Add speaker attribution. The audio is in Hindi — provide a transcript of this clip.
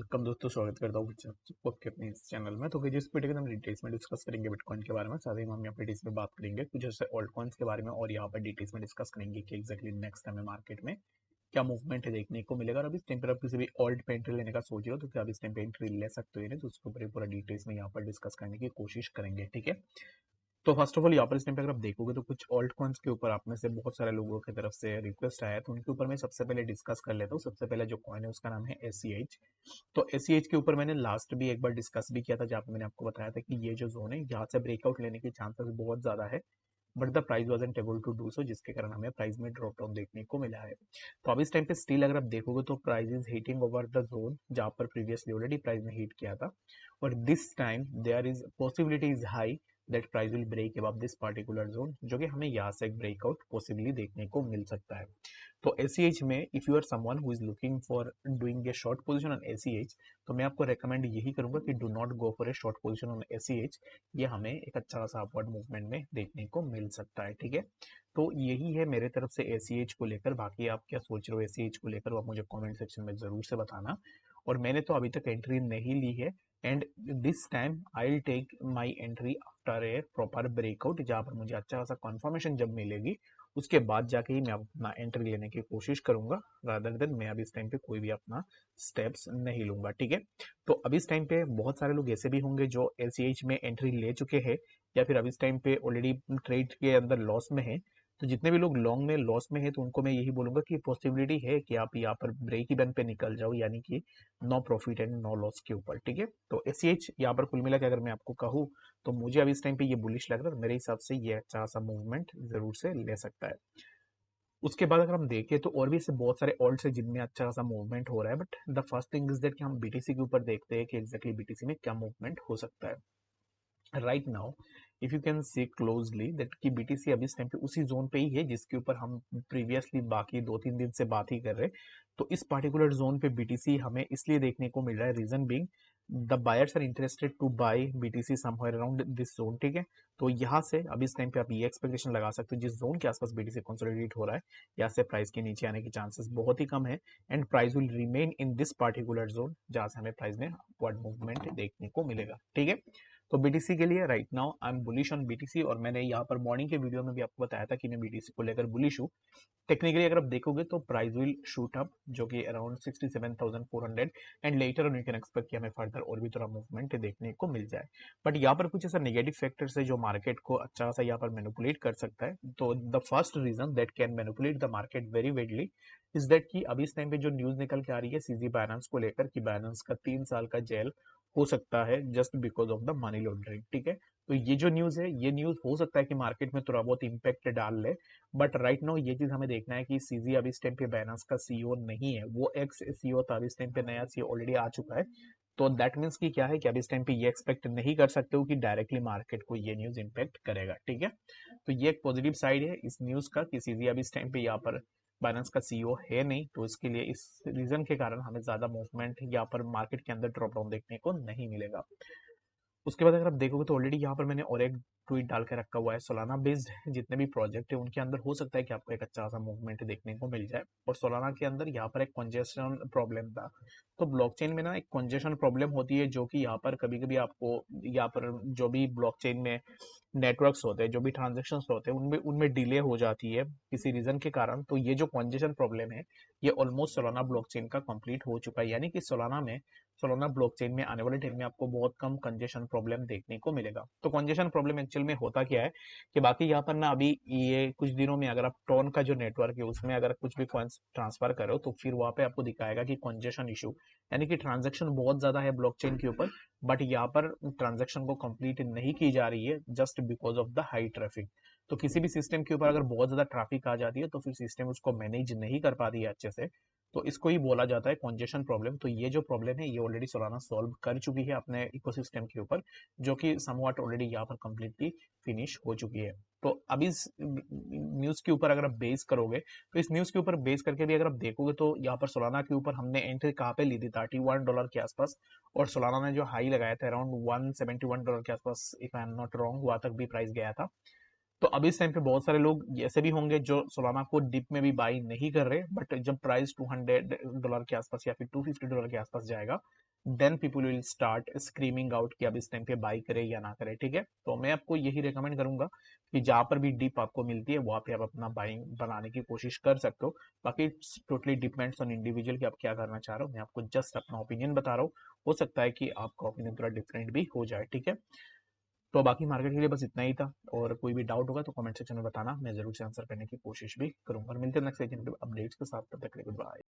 Speaker 1: वेलकम दोस्तों, स्वागत करता हूँ सबको आपके अपने इस चैनल में। तो जिस वीडियो में हम डिटेल्स में डिस्कस करेंगे बिटकॉइन के बारे में, साथ ही हम यहाँ पे डिटेल्स में बात करेंगे कुछ ऐसे ऑल्ट कॉइन्स के बारे में, और यहाँ पर डिटेल्स में डिस्कस करेंगे कि एक्जैक्टली नेक्स्ट टाइम मार्केट में क्या मूवमेंट है देखने को मिलेगा। और अभी इस टाइम पर आप किसी भी ऑल्ट पे एंट्री लेने का सोच रहे हो तो क्या आप इस टाइम पे एंट्री ले सकते हो नहीं, तो उसके ऊपर पूरा डिटेल्स में यहाँ पर डिस्कस करने की कोशिश करेंगे। ठीक है, तो फर्स्ट ऑफ ऑल यहाँ पर इस टाइम पे अगर आप देखोगे तो कुछ ऑल्ट कॉइन्स के ऊपर आप में से बहुत सारे लोगों की तरफ से रिक्वेस्ट आया है, तो उनके ऊपर मैं सबसे पहले डिस्कस कर लेता हूँ। सबसे पहले जो कॉइन है उसका नाम है SCH। तो SCH के ऊपर मैंने लास्ट भी एक बार डिस्कस भी किया था, जहाँ पे मैंने आपको बताया था कि ये जो जोन है यहाँ से ब्रेकआउट लेने के चांसेस बहुत ज्यादा है, but the price wasn't able to do so, जिसके कारण हमें प्राइस में ड्रॉप डाउन देखने को मिला है। तो अब इस टाइम पे स्टिल अगर आप देखोगे तो price is hitting over the zone जहाँ पर प्रीवियसली ऑलरेडी प्राइस ने हिट किया था, और this time there is possibility is high that price will break above this particular zone, जो कि हमें यहाँ से एक ब्रेकआउट पॉसिबली देखने को मिल सकता है। तो SCH में if you are someone who is looking for doing a short position on SCH, तो मैं आपको रेकमेंड यही करूंगा कि do not go for a short position on SCH। ये हमें एक अच्छा सा अपवर्ड मूवमेंट में देखने को मिल सकता है। ठीक है, तो यही है मेरे तरफ से SCH को लेकर। बाकी आप क्या सोच रहे हो SCH को लेकर, वो आप मुझे कमेंट सेक्शन में जरूर से बताना। और मैंने तो अभी तक एंट्री नहीं ली है, and this time I will take my entry after a proper breakout, जहाँ पर मुझे अच्छा खासा कंफर्मेशन जब मिलेगी उसके बाद जाके ही मैं अपना एंट्री लेने की कोशिश करूंगा, रादर देन मैं अभी इस टाइम पे कोई भी अपना स्टेप्स नहीं लूंगा। ठीक है, तो अभी इस टाइम पे बहुत सारे लोग ऐसे भी होंगे जो SCH में एंट्री ले चुके हैं, या फिर अभी इस टाइम पे ऑलरेडी ट्रेड के अंदर लॉस में है। तो जितने भी लोग लॉन्ग में लॉस में है, तो उनको मैं यही बोलूंगा कि पॉसिबिलिटी है कि आप यहाँ पर ब्रेक इवन पे निकल जाओ, यानी कि no profit and no loss के ऊपर। ठीक है, तो SCH यहाँ पर कुल मिला के अगर मैं आपको कहूँ तो मुझे अभी इस टाइम पे ये बुलिश लग रहा है। मेरे हिसाब से ये अच्छा सा मूवमेंट जरूर से ले सकता है। उसके बाद अगर हम देखें तो और भी ऐसे बहुत सारे ऑल्ट्स है जिनमें अच्छा खासा मूवमेंट हो रहा है, but the first thing is that कि हम BTC के ऊपर देखते हैं कि एग्जैक्टली BTC में क्या मूवमेंट हो सकता है। Right now if you can see closely that कि BTC अभी इस टाइम पे उसी जोन पे ही है जिसके ऊपर हम प्रीवियसली बाकी 2-3 दिन से बात ही कर रहे हैं। तो इस पार्टिकुलर जोन पे BTC हमें इसलिए देखने को मिल रहा है, reason being the buyers are interested to buy BTC somewhere around this zone. ठीक है, तो यहाँ से अभी इस टाइम पे आप ये एक्सपेक्टेशन लगा सकते हो जिस जोन के आसपास BTC कंसोलिडेट हो रहा है, यहाँ से प्राइस के नीचे आने की चांसेस बहुत ही कम है, and price will remain in this particular zone जहाँ से हमें प्राइस में अपवर्ड मूवमेंट देखने को मिलेगा। ठीक है, तो BTC के लिए right now I am bullish on BTC, और मैंने यहाँ पर मॉर्निंग के वीडियो में भी आपको बताया था कि मैं BTC को लेकर बुलिश हूँ। टेक्निकली अगर आप देखोगे तो प्राइस विल शूट अप, जो कि around 67,400, and later on you can expect कि हमें फर्दर और भी थोड़ा मूवमेंट देखने को मिल जाए। बट यहाँ पर कुछ ऐसा नेगेटिव फैक्टर्स है जो मार्केट को अच्छा सा यहाँ पर मैनिपुलेट कर सकता है। तो the first reason that can manipulate the market very badly is that कि अभी इस टाइम पे जो न्यूज निकल के आ रही है CZ बाइनेंस को लेकर कि बाइनेंस का 3 साल का जेल हो सकता है just because of the money laundering. ठीक है, तो ये जो न्यूज है, ये न्यूज हो सकता है कि मार्केट में थोड़ा बहुत इम्पैक्ट डाल ले, बट राइट नाउ ये चीज हमें देखना है कि CZ अभी इस टाइम पे बाइनेंस का CEO नहीं है, वो एक्स CEO था, अभी इस टाइम पे नया CEO ऑलरेडी आ चुका है। तो दैट मीन्स कि क्या है कि अभी इस टाइम पे ये एक्सपेक्ट नहीं कर सकते हो कि डायरेक्टली मार्केट को ये न्यूज इम्पैक्ट करेगा। ठीक है, तो ये एक पॉजिटिव साइड है इस न्यूज का कि CZ अभी इस टाइम पे यहाँ पर बाइनेंस का CEO है नहीं, तो इसके लिए इस रीजन के कारण हमें ज्यादा मूवमेंट यहाँ पर मार्केट के अंदर ड्रॉप डाउन देखने को नहीं मिलेगा। उसके बाद अगर आप देखोगे तो ऑलरेडी यहाँ पर मैंने और एक ट्वीट डाल के रखा हुआ है, सोलाना बेस्ड जितने भी प्रोजेक्ट है उनके अंदर हो सकता है कि आपको एक अच्छा सा मूवमेंट देखने को मिल जाए। और सोलाना के अंदर यहाँ पर एक कंजेशन प्रॉब्लम था, तो ब्लॉकचेन में ना एक कंजेशन प्रॉब्लम होती है, जो कि यहाँ पर कभी कभी आपको यहाँ पर जो भी ब्लॉकचेन में नेटवर्क्स होते हैं, जो भी ट्रांजेक्शन्स होते हैं, उनमें उनमें डिले हो जाती है किसी रीजन के कारण। तो ये जो कंजेशन प्रॉब्लम है ये ऑलमोस्ट सोलाना ब्लॉकचेन का कंप्लीट हो चुका है, यानी कि सोलाना ब्लॉकचेन में आने वाले टाइम में आपको बहुत कम कंजेशन प्रॉब्लम देखने को मिलेगा। तो कंजेशन प्रॉब्लम एक्चुअल में होता क्या है कि बाकी यहाँ पर ना अभी ये कुछ दिनों में अगर आप टोन का जो नेटवर्क है उसमें अगर कुछ भी कॉइन्स ट्रांसफर करो तो फिर वहां पे आपको दिखाएगा कि कंजेशन इशू, यानी कि ट्रांजेक्शन बहुत ज्यादा है ब्लॉकचेन के ऊपर, बट यहाँ पर ट्रांजेक्शन को कंप्लीट नहीं की जा रही है just because of the high traffic. तो किसी भी सिस्टम के ऊपर अगर बहुत ज्यादा ट्रैफिक आ जाती है तो फिर सिस्टम उसको मैनेज नहीं कर पाती है अच्छे से, तो इसको ही बोला जाता है कंजेशन प्रॉब्लम। तो ये जो प्रॉब्लम है ये ऑलरेडी सोलाना सॉल्व कर चुकी है अपने इकोसिस्टम के ऊपर, जो कि समवॉट ऑलरेडी यहाँ पर कंप्लीटली फिनिश हो चुकी है। तो अभी इस न्यूज के ऊपर अगर आप बेस करोगे, तो इस न्यूज के ऊपर बेस करके भी अगर आप देखोगे तो यहाँ पर सोलाना के ऊपर हमने एंट्री कहाँ पे ली थी, $31 के आसपास, और सोलाना ने जो हाई लगाया था अराउंड $171 के आसपास, if I am not wrong, वहां तक भी प्राइस गया था। तो अभी इस टाइम पे बहुत सारे लोग ऐसे भी होंगे जो सोलाना को डिप में भी बाई नहीं कर रहे, बट जब प्राइस $200 के आसपास या फिर $250 के आसपास जाएगा then people will start screaming out कि अब इस टाइम पे बाई करे या ना करे, ठीक है। तो मैं आपको यही रिकमेंड करूंगा कि जहां पर भी डिप आपको मिलती है वहां पे आप अपना बाइंग बनाने की कोशिश कर सकते हो। बाकी टोटली डिपेंड्स ऑन इंडिविजुअल कि आप क्या करना चाह रहे हो। मैं आपको जस्ट अपना ओपिनियन बता रहा हूँ, हो सकता है कि आपका ओपिनियन थोड़ा डिफरेंट भी हो जाए, ठीक है। तो बाकी मार्केट के लिए बस इतना ही था, और कोई भी डाउट होगा तो कमेंट सेक्शन में बताना, मैं जरूर से आंसर करने की कोशिश भी करूंगा। और मिलते हैं नेक्स्ट सेशन पे अपडेट्स के साथ, तब तक के लिए गुड बाय।